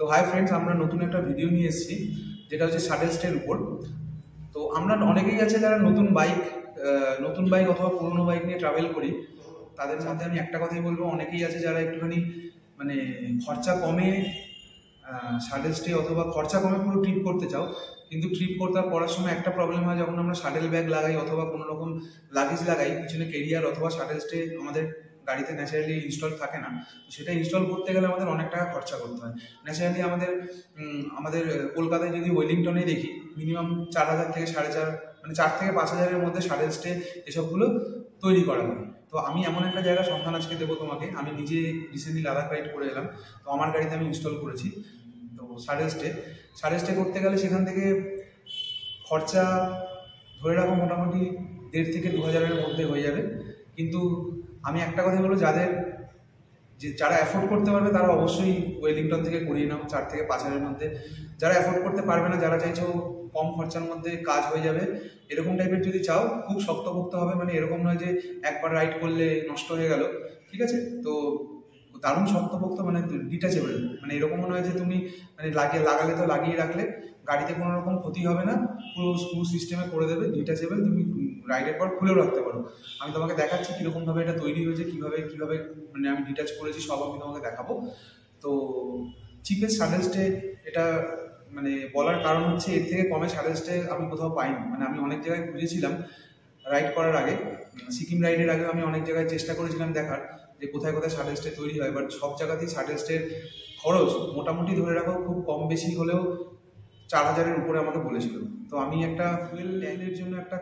তো hi friends, আমরা নতুন একটা ভিডিও নিয়ে এসেছি যেটা হচ্ছে শাটল স্টের উপর। তো আমরা অনেকেই আছে যারা নতুন বাইক অথবা পুরোনো বাইক নিয়ে ট্রাভেল করি। তাদের মধ্যে আমি একটা কথাই বলবো, অনেকেই আছে যারা একটুখানি মানে খরচা কমে শাটল স্টে অথবা খরচা কমে পুরো ট্রিপ করতে চাও, কিন্তু ট্রিপ করার সময় একটা প্রবলেম হয়, যখন আমরা শাটল ব্যাগ লাগাই অথবা কোনো রকম লাগেজ লাগাই পিছনে ক্যারিয়ার অথবা শাটল স্টে আমাদের গাড়িতে ন্যাচারালি ইনস্টল থাকে না। সেটা ইনস্টল করতে গেলে আমাদের অনেক টাকা খরচা করতে হয়। ন্যাচারালি আমাদের কলকাতায় যদি ওয়েলিংটনে দেখি, মিনিমাম 4,000 থেকে 4,500, মানে 4 থেকে 5,000-এর মধ্যে শাটল স্টে এসবগুলো তৈরি করা হয়। তো আমি এমন একটা জায়গা সন্ধান আজকে দেবো তোমাকে। আমি নিজে রিসেন্টলি লাদাখ রাইড করে এলাম, তো আমার গাড়িতে আমি ইনস্টল করেছি। তো শাটল স্টে করতে গেলে সেখান থেকে খরচা ধরে রাখো মোটামুটি 1,500 থেকে 2,000-এর মধ্যে হয়ে যাবে। কিন্তু আমি একটা কথা বলবো, যারা অ্যাফোর্ড করতে পারবে তারা অবশ্যই ওয়েলিংটন থেকে করিয়ে নাও 4 থেকে 5,000-এর মধ্যে। যারা অ্যাফোর্ড করতে পারবে না, যারা চাইছো কম খরচার মধ্যে কাজ হয়ে যাবে, এরকম টাইপের যদি চাও, খুব শক্তপোক্ত হবে, মানে এরকম নয় যে একবার রাইড করলে নষ্ট হয়ে গেল, ঠিক আছে? তো দারুণ শক্তপোক্ত, মানে ডিটাচেবল, মানে এরকমও নয় যে তুমি মানে লাগালে তো লাগিয়ে রাখলে, গাড়িতে কোনো রকম ক্ষতি হবে না, পুরো স্ক্রু সিস্টেমে করে দেবে, ডিটাচেবল, তুমি রাইডের পর খুলেও রাখতে পারো। আমি তোমাকে দেখাচ্ছি কীরকমভাবে এটা তৈরি হয়েছে, কীভাবে মানে আমি ডিটাচ করেছি, সব আমি তোমাকে দেখাবো। তো চিপেস্ট শাটল স্টে এটা মানে বলার কারণ হচ্ছে, এর থেকে কমে শাটল স্টে আমি কোথাও পাইনি। মানে আমি অনেক জায়গায় খুঁজেছিলাম রাইড করার আগে, সিকিম রাইডের আগে আমি অনেক জায়গায় চেষ্টা করেছিলাম দেখার যে কোথায় কোথায় শাটল স্টে তৈরি হয়, বাট সব জায়গাতেই শাটল স্টের খরচ মোটামুটি ধরে রাখো খুব কম বেশি হলেও 4,000-এর উপরে আমাকে বলেছিল। তো আমি একটা ফুয়েল ট্যাঙ্কের জন্য একটা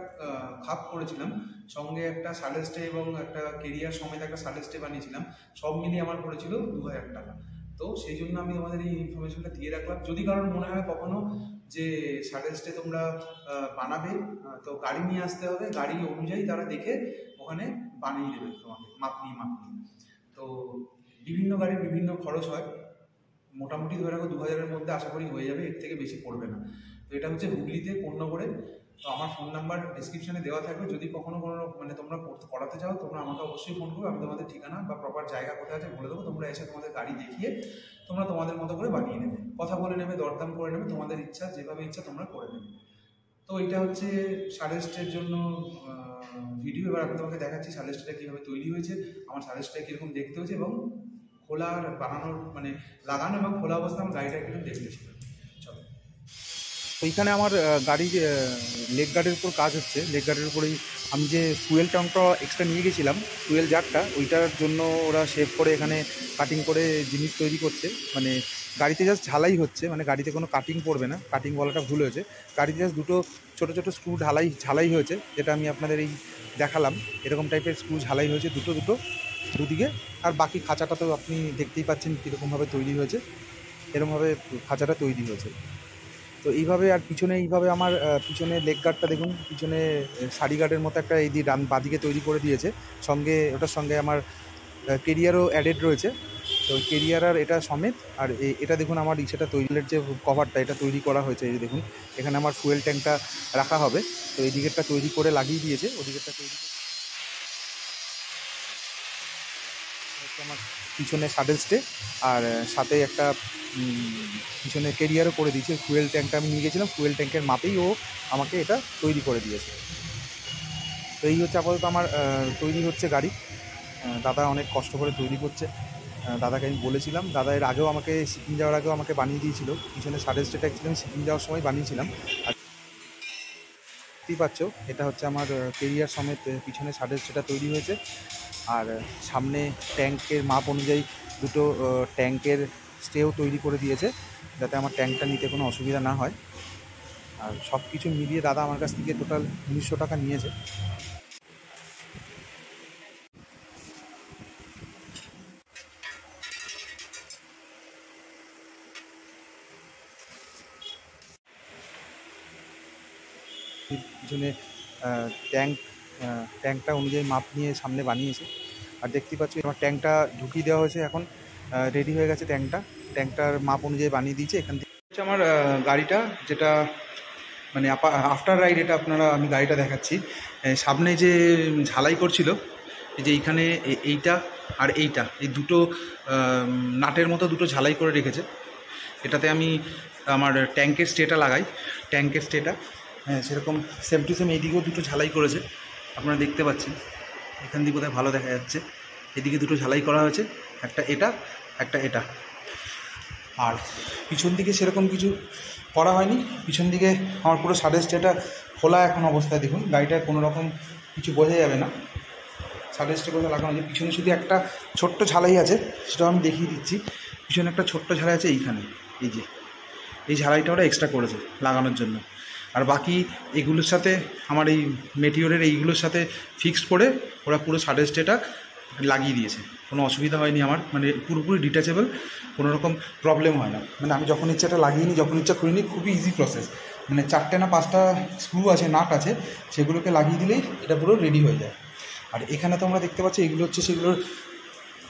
খাপ করেছিলাম, সঙ্গে একটা শাটল স্টে এবং একটা কেরিয়ার সমেত একটা শাটল স্টে বানিয়েছিলাম। সব মিলিয়ে আমার পড়েছিল 2,000 টাকা। তো সেই জন্য আমি তোমাদের এই ইনফরমেশনটা দিয়ে রাখলাম। যদি কারণ মনে হয় কখনো যে শাটল স্টে তোমরা বানাবে, তো গাড়ি নিয়ে আসতে হবে, গাড়ি অনুযায়ী তারা দেখে ওখানে বানিয়ে দেবে তোমাকে মাপ নিয়ে। তো বিভিন্ন গাড়ির বিভিন্ন খরচ হয়, মোটামুটি ধরে রাখো 2,000-এর মধ্যে আশা করি হয়ে যাবে, এর থেকে বেশি পড়বে না। তো এটা হচ্ছে হুগলিতে, কোন্নগরে। তো আমার ফোন নাম্বার ডিসক্রিপশনে দেওয়া থাকবে। যদি কখনো মানে তোমরা করাতে চাও, তোমরা আমাকে অবশ্যই ফোন করবে। আমি তোমাদের ঠিকানা বা প্রপার জায়গা কোথায় আছে বলে দেবো। তোমরা এসে তোমাদের গাড়ি দেখিয়ে তোমরা তোমাদের মতো করে বানিয়ে নেবে, কথা বলে নেবে, দরদাম করে নেবে, তোমাদের ইচ্ছা, যেভাবে ইচ্ছা তোমরা করে নেবে। তো এটা হচ্ছে শাটল স্টের জন্য ভিডিও। এবার আমি তোমাকে দেখাচ্ছি শাটল স্টেটা কীভাবে তৈরি হয়েছে, আমার শাটল স্টেটা কীরকম দেখতে হয়েছে, এবং খোলা বানানোর মানে লাগানো এবং খোলা অবস্থা আমার গাড়িটা একটু দেখতে ছিল। চলো, ওইখানে আমার গাড়ির লেগ গার্ডের উপর কাজ হচ্ছে। লেগ গার্ডের উপরেই আমি যে ফুয়েল ট্যাঙ্কটা এক্সট্রা নিয়ে গেছিলাম, ফুয়েল জারটা, ওইটার জন্য ওরা শেপ করে এখানে কাটিং করে জিনিস তৈরি করছে। মানে গাড়িতে জাস্ট ঝালাই হচ্ছে, মানে গাড়িতে কোনো কাটিং পড়বে না, কাটিং বলাটা ভুল হয়েছে। গাড়িতে জাস্ট দুটো ছোটো ছোটো স্ক্রু ঝালাই হয়েছে, যেটা আমি আপনাদের এই দেখালাম। এরকম টাইপের স্ক্রু ঝালাই হয়েছে দুদিকে। আর বাকি খাঁচাটা তো আপনি দেখতেই পাচ্ছেন কীরকমভাবে তৈরি হয়েছে, এরকমভাবে খাঁচাটা তৈরি হয়েছে। তো এইভাবে, আর পিছনে এইভাবে আমার পিছনে লেগ গার্ডটা দেখুন, পিছনে সারি গার্ডের মতো একটা এই দিয়ে বাঁদিকে তৈরি করে দিয়েছে। ওটার সঙ্গে আমার কেরিয়ারও অ্যাডেড রয়েছে। তো কেরিয়ার আর এটা সমেত। আর এটা দেখুন আমার সেটা তৈরির যে কভারটা, এটা তৈরি করা হয়েছে। এই দেখুন, এখানে আমার ফুয়েল ট্যাঙ্কটা রাখা হবে। তো এই দিকেরটা তৈরি করে লাগিয়ে দিয়েছে, ওদিকেরটা তৈরি আমার পিছনে শাটল স্টে, আর সাথে একটা পিছনে কেরিয়ারও করে দিয়েছে। ফুয়েল ট্যাঙ্কটা আমি নিয়ে গেছিলাম, ফুয়েল ট্যাঙ্কের মাপেই ও আমাকে এটা তৈরি করে দিয়েছে। তো এই হচ্ছে আপাতত আমার তৈরি হচ্ছে গাড়ি। দাদা অনেক কষ্ট করে তৈরি করছে। দাদাকে আমি বলেছিলাম, দাদা এর আগেও আমাকে সিকিম যাওয়ার আগেও আমাকে বানিয়ে দিয়েছিল। পিছনে শাটল স্টেটা অ্যাকচুয়ালি আমি সিকিম যাওয়ার সময় বানিয়েছিলাম। আর দেখতেই পাচ্ছ, এটা হচ্ছে আমার কেরিয়ার সমেত পিছনে শাটল স্টেটা তৈরি হয়েছে। আর সামনে ট্যাঙ্কের মাপ অনুযায়ী দুটো ট্যাঙ্কের স্টেও তৈরি করে দিয়েছে, যাতে আমার ট্যাঙ্কটা নিতে কোনো অসুবিধা না হয়। আর সব কিছু মিলিয়ে দাদা আমার কাছ থেকে টোটাল 1,900 টাকা নিয়েছে। পিছনে ট্যাঙ্কটা অনুযায়ী মাপ নিয়ে সামনে বানিয়েছে। আর দেখতে পাচ্ছি আমার ট্যাঙ্কটা ঢুকিয়ে দেওয়া হয়েছে, এখন রেডি হয়ে গেছে। ট্যাঙ্কটার মাপ অনুযায়ী বানিয়ে দিয়েছে। এখান থেকে হচ্ছে আমার গাড়িটা, যেটা মানে আফটার রাইড, এটা আমি গাড়িটা দেখাচ্ছি। সামনে যে ঝালাই করছিল, এই যে এইখানে এইটা আর এইটা, এই দুটো নাটের মতো দুটো ঝালাই করে রেখেছে। এটাতে আমি আমার ট্যাঙ্কের স্টেটা লাগাই, ট্যাঙ্কের স্টেটা হ্যাঁ সেরকম সেম টু সেম এইদিকেও দুটো ঝালাই করেছে, আপনারা দেখতে পাচ্ছেন এখান দিয়ে বোধহয় ভালো দেখা যাচ্ছে, এদিকে দুটো ঝালাই করা হয়েছে, একটা এটা একটা এটা। আর পিছন দিকে সেরকম কিছু করা হয়নি, পিছন দিকে আমার পুরো সাডের স্টেটা খোলা এখন অবস্থায়, দেখুন গাড়িটায় কোনো রকম কিছু বোঝা যাবে না, সাডের স্টে কোথাও লাগানো আছে। পিছনে শুধু একটা ছোট্ট ঝালাই আছে, সেটাও আমি দেখিয়ে দিচ্ছি। পিছনে একটা ছোট্ট ঝালাই আছে এইখানে, এই যে এই ঝালাইটা ওরা এক্সট্রা করেছে লাগানোর জন্য। আর বাকি এগুলোর সাথে আমার এই মেটিওরের এইগুলোর সাথে ফিক্সড করে ওরা পুরো সাডের স্টেটা লাগিয়ে দিয়েছে, কোনো অসুবিধা হয়নি আমার, মানে পুরোপুরি ডিটাচেবল, কোনো রকম প্রবলেম হয় না। মানে আমি যখন ইচ্ছা এটা লাগিয়ে নিই, যখন ইচ্ছা খুলে নিই, খুবই ইজি প্রসেস। মানে 4টে না 5টা স্ক্রু আছে, নাট আছে, সেগুলোকে লাগিয়ে দিলেই এটা পুরো রেডি হয়ে যায়। আর এখানে তোমরা দেখতে পাচ্ছ এগুলো হচ্ছে সেগুলোর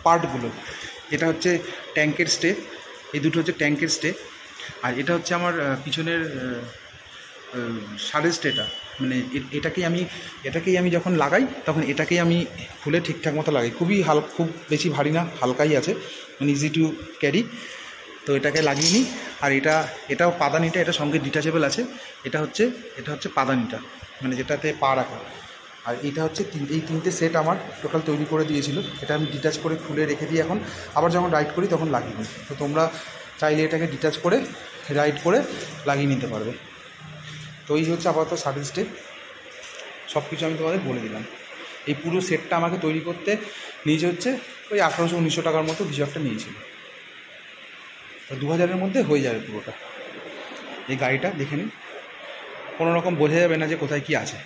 পার্টগুলো, এটা হচ্ছে ট্যাঙ্কের স্টে, এই দুটো হচ্ছে ট্যাঙ্কের স্টে, আর এটা হচ্ছে আমার পিছনের সাডের স্টেটা। মানে এটাকেই আমি যখন লাগাই তখন এটাকেই আমি খুলে ঠিকঠাক মতো লাগাই, খুবই খুব বেশি ভারী না, হালকাই আছে, মানে ইজি টু ক্যারি। তো এটাকে লাগিয়ে নিই। আর এটাও পাদানিটা, এটা সঙ্গে ডিটাচেবল আছে, এটা হচ্ছে পাদানিটা, মানে যেটাতে পা রাখা। আর এটা হচ্ছে এই 3টে সেট আমার টোটাল তৈরি করে দিয়েছিল, এটা আমি ডিটাচ করে খুলে রেখে দিই, এখন আবার যখন রাইড করি তখন লাগিয়ে নিই। তো তোমরা চাইলে এটাকে ডিটাচ করে রাইড করে লাগিয়ে নিতে পারবে। তো এই হচ্ছে আপাতত সাডের স্টে, সব কিছু আমি তোমাদের বলে দিলাম। এই পুরো সেটটা আমাকে তৈরি করতে নিয়েছে হচ্ছে ওই 1800-1900 টাকার মতো কিছু একটা নিয়েছিল। তো 2000-এর মধ্যে হয়ে যাবে পুরোটা। এই গাড়িটা দেখে নিন, কোনো রকম বোঝা যাবে না যে কোথায় কী আছে।